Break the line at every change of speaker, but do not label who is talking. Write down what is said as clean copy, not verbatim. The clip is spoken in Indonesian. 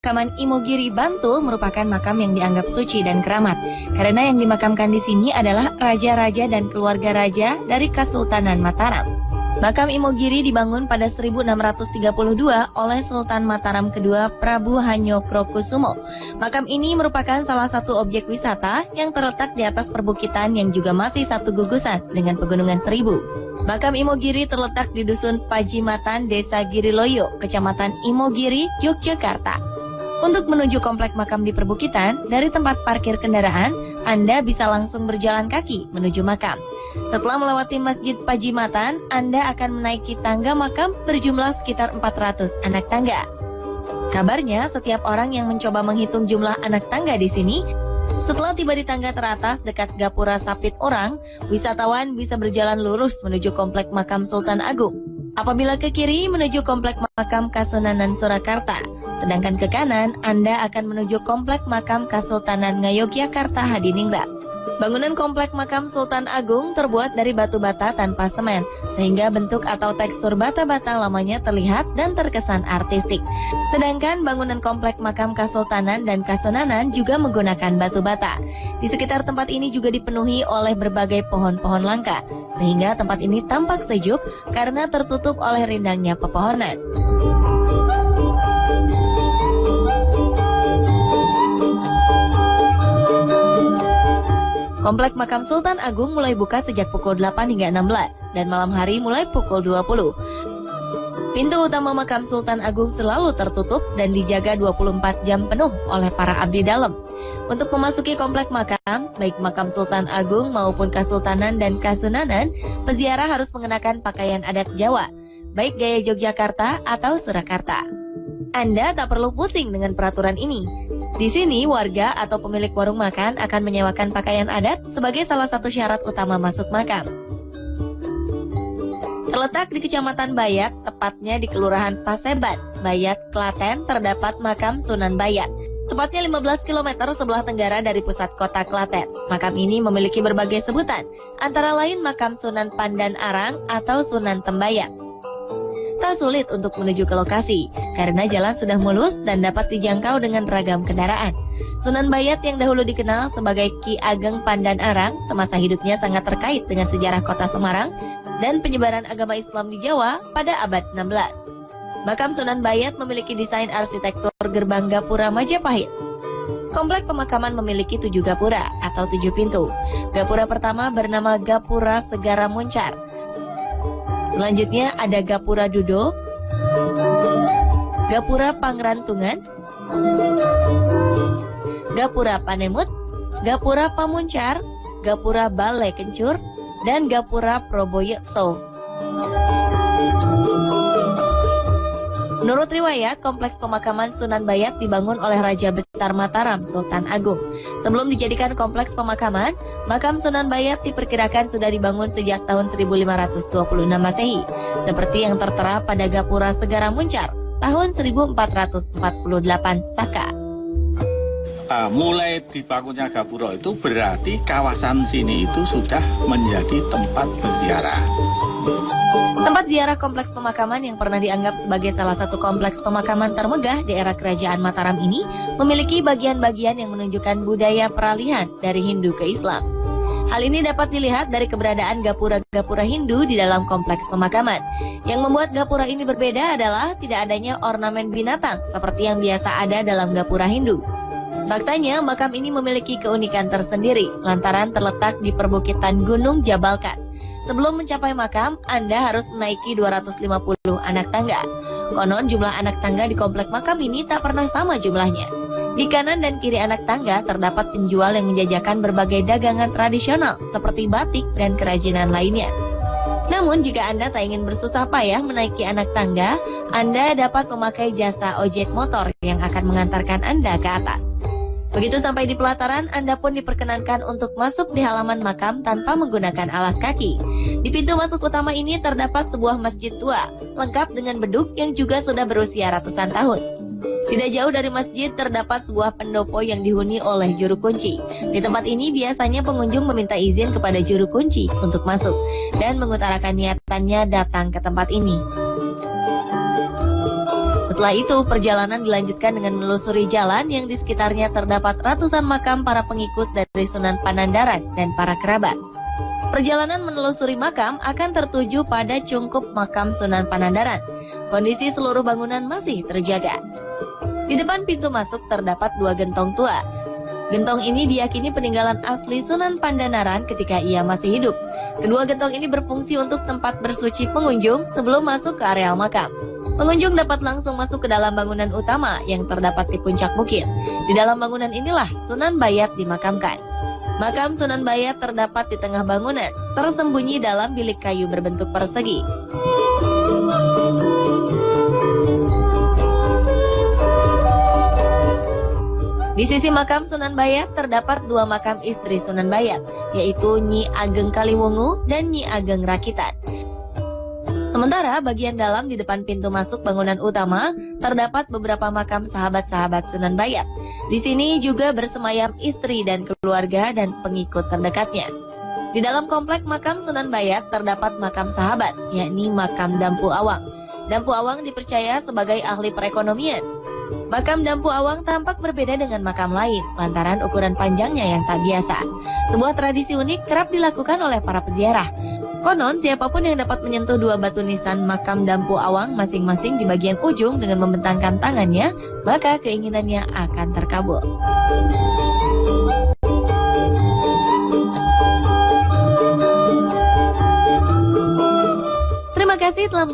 Pemakaman Imogiri, Bantul merupakan makam yang dianggap suci dan keramat karena yang dimakamkan di sini adalah raja-raja dan keluarga raja dari Kesultanan Mataram. Makam Imogiri dibangun pada 1632 oleh Sultan Mataram kedua Prabu Hanyokrokusumo. Makam ini merupakan salah satu objek wisata yang terletak di atas perbukitan yang juga masih satu gugusan dengan Pegunungan Seribu. Makam Imogiri terletak di Dusun Pajimatan, Desa Giriloyo, Kecamatan Imogiri, Yogyakarta. Untuk menuju komplek makam di perbukitan, dari tempat parkir kendaraan, Anda bisa langsung berjalan kaki menuju makam. Setelah melewati Masjid Pajimatan, Anda akan menaiki tangga makam berjumlah sekitar 400 anak tangga. Kabarnya, setiap orang yang mencoba menghitung jumlah anak tangga di sini, setelah tiba di tangga teratas dekat Gapura Sapit Orang, wisatawan bisa berjalan lurus menuju komplek makam Sultan Agung. Apabila ke kiri menuju komplek makam Kasunanan Surakarta, sedangkan ke kanan Anda akan menuju komplek makam Kesultanan Ngayogyakarta Hadiningrat. Bangunan komplek makam Sultan Agung terbuat dari batu bata tanpa semen, sehingga bentuk atau tekstur bata-bata lamanya terlihat dan terkesan artistik. Sedangkan bangunan komplek makam Kesultanan dan Kasunanan juga menggunakan batu bata. Di sekitar tempat ini juga dipenuhi oleh berbagai pohon-pohon langka, sehingga tempat ini tampak sejuk karena tertutup oleh rindangnya pepohonan. Komplek makam Sultan Agung mulai buka sejak pukul 8 hingga 16 dan malam hari mulai pukul 20. Pintu utama makam Sultan Agung selalu tertutup dan dijaga 24 jam penuh oleh para abdi dalam. Untuk memasuki komplek makam, baik makam Sultan Agung maupun Kesultanan dan Kasunanan, peziarah harus mengenakan pakaian adat Jawa, baik gaya Yogyakarta atau Surakarta. Anda tak perlu pusing dengan peraturan ini. Di sini, warga atau pemilik warung makan akan menyewakan pakaian adat sebagai salah satu syarat utama masuk makam. Terletak di Kecamatan Bayat, tepatnya di Kelurahan Paseban, Bayat, Klaten, terdapat makam Sunan Bayat. Tepatnya 15 km sebelah tenggara dari pusat kota Klaten. Makam ini memiliki berbagai sebutan, antara lain makam Sunan Pandan Arang atau Sunan Tembayat. Tak sulit untuk menuju ke lokasi, karena jalan sudah mulus dan dapat dijangkau dengan ragam kendaraan. Sunan Bayat yang dahulu dikenal sebagai Ki Ageng Pandan Arang, semasa hidupnya sangat terkait dengan sejarah kota Semarang dan penyebaran agama Islam di Jawa pada abad 16. Makam Sunan Bayat memiliki desain arsitektur gerbang gapura Majapahit. Komplek pemakaman memiliki 7 gapura atau 7 pintu. Gapura pertama bernama Gapura Segara Muncar. Selanjutnya ada Gapura Dudo, Gapura Pangrantungan, Gapura Panemut, Gapura Pamuncar, Gapura Balai Kencur, dan Gapura Proboyekso. Menurut riwayat, kompleks pemakaman Sunan Bayat dibangun oleh Raja Besar Mataram, Sultan Agung. Sebelum dijadikan kompleks pemakaman, makam Sunan Bayat diperkirakan sudah dibangun sejak tahun 1526 Masehi, seperti yang tertera pada Gapura Segara Muncar tahun 1448 Saka.
Mulai dibangunnya Gapura itu berarti kawasan sini itu sudah menjadi tempat berziarah.
Tempat ziarah kompleks pemakaman yang pernah dianggap sebagai salah satu kompleks pemakaman termegah di era Kerajaan Mataram ini memiliki bagian-bagian yang menunjukkan budaya peralihan dari Hindu ke Islam. Hal ini dapat dilihat dari keberadaan gapura-gapura Hindu di dalam kompleks pemakaman. Yang membuat gapura ini berbeda adalah tidak adanya ornamen binatang seperti yang biasa ada dalam gapura Hindu. Faktanya, makam ini memiliki keunikan tersendiri lantaran terletak di perbukitan Gunung Jabalkan. Sebelum mencapai makam, Anda harus menaiki 250 anak tangga. Konon jumlah anak tangga di komplek makam ini tak pernah sama jumlahnya. Di kanan dan kiri anak tangga terdapat penjual yang menjajakan berbagai dagangan tradisional seperti batik dan kerajinan lainnya. Namun jika Anda tak ingin bersusah payah menaiki anak tangga, Anda dapat memakai jasa ojek motor yang akan mengantarkan Anda ke atas. Begitu sampai di pelataran, Anda pun diperkenankan untuk masuk di halaman makam tanpa menggunakan alas kaki. Di pintu masuk utama ini terdapat sebuah masjid tua, lengkap dengan beduk yang juga sudah berusia ratusan tahun. Tidak jauh dari masjid terdapat sebuah pendopo yang dihuni oleh juru kunci. Di tempat ini biasanya pengunjung meminta izin kepada juru kunci untuk masuk dan mengutarakan niatannya datang ke tempat ini. Setelah itu, perjalanan dilanjutkan dengan menelusuri jalan yang di sekitarnya terdapat ratusan makam para pengikut dari Sunan Panandaran dan para kerabat. Perjalanan menelusuri makam akan tertuju pada cungkup makam Sunan Panandaran. Kondisi seluruh bangunan masih terjaga. Di depan pintu masuk terdapat 2 gentong tua. Gentong ini diyakini peninggalan asli Sunan Pandandaran ketika ia masih hidup. Kedua gentong ini berfungsi untuk tempat bersuci pengunjung sebelum masuk ke areal makam. Pengunjung dapat langsung masuk ke dalam bangunan utama yang terdapat di puncak bukit. Di dalam bangunan inilah Sunan Bayat dimakamkan. Makam Sunan Bayat terdapat di tengah bangunan, tersembunyi dalam bilik kayu berbentuk persegi. Di sisi makam Sunan Bayat terdapat 2 makam istri Sunan Bayat, yaitu Nyi Ageng Kaliwungu dan Nyi Ageng Rakitan. Sementara bagian dalam di depan pintu masuk bangunan utama terdapat beberapa makam sahabat-sahabat Sunan Bayat. Di sini juga bersemayam istri dan keluarga dan pengikut terdekatnya. Di dalam komplek makam Sunan Bayat terdapat makam sahabat, yakni makam Dampu Awang. Dampu Awang dipercaya sebagai ahli perekonomian. Makam Dampu Awang tampak berbeda dengan makam lain lantaran ukuran panjangnya yang tak biasa. Sebuah tradisi unik kerap dilakukan oleh para peziarah. Konon, siapapun yang dapat menyentuh 2 batu nisan makam Dampu Awang masing-masing di bagian ujung dengan membentangkan tangannya, maka keinginannya akan terkabul. Terima kasih telah